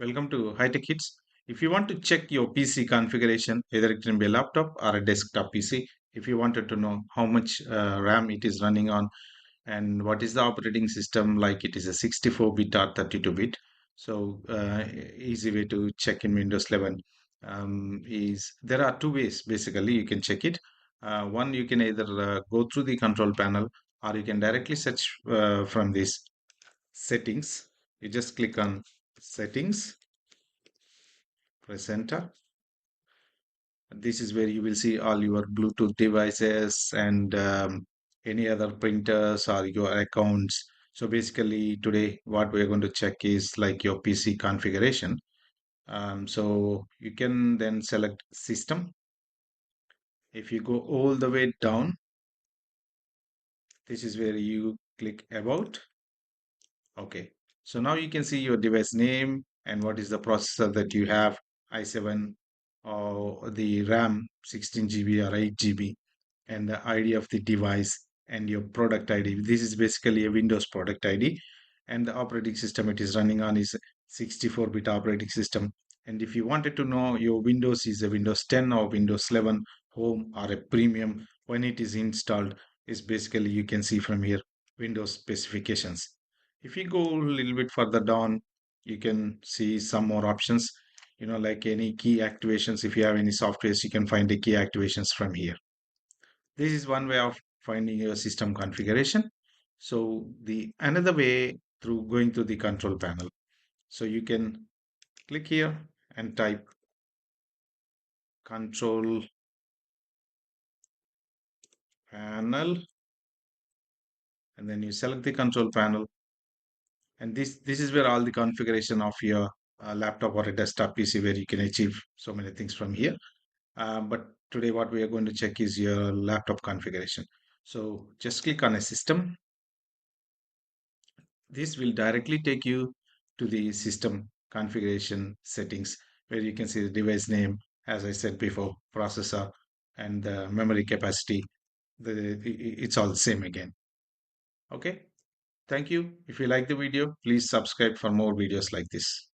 Welcome to High Tech Hits. If you want to check your PC configuration, either it can be a laptop or a desktop PC, if you wanted to know how much RAM it is running on and what is the operating system, like it is a 64-bit or 32-bit. So, easy way to check in Windows 11 is there are two ways basically you can check it. One, you can either go through the control panel or you can directly search from this settings. You just click on settings, press enter. This is where you will see all your Bluetooth devices and any other printers or your accounts. So basically today what we're going to check is like your PC configuration. So you can then select system. If you go all the way down, this is where you click about. Okay. So now you can see your device name and what is the processor that you have, i7 or the RAM 16 GB or 8 GB, and the ID of the device and your product ID. This is basically a Windows product ID, and the operating system it is running on is 64-bit operating system. And if you wanted to know your Windows is a Windows 10 or Windows 11 Home or a Premium when it is installed, is basically you can see from here Windows specifications. If you go a little bit further down, you can see some more options. Like any key activations. If you have any softwares, you can find the key activations from here. This is one way of finding your system configuration. So the another way through going to the control panel. So you can click here and type control panel, and then you select the control panel, and this is where all the configuration of your laptop or a desktop PC, where you can achieve so many things from here. But today what we are going to check is your laptop configuration. So just click on a system. This will directly take you to the system configuration settings, where you can see the device name, as I said before, processor, and the memory capacity. It's all the same again. Okay. Thank you. If you like the video, please subscribe for more videos like this.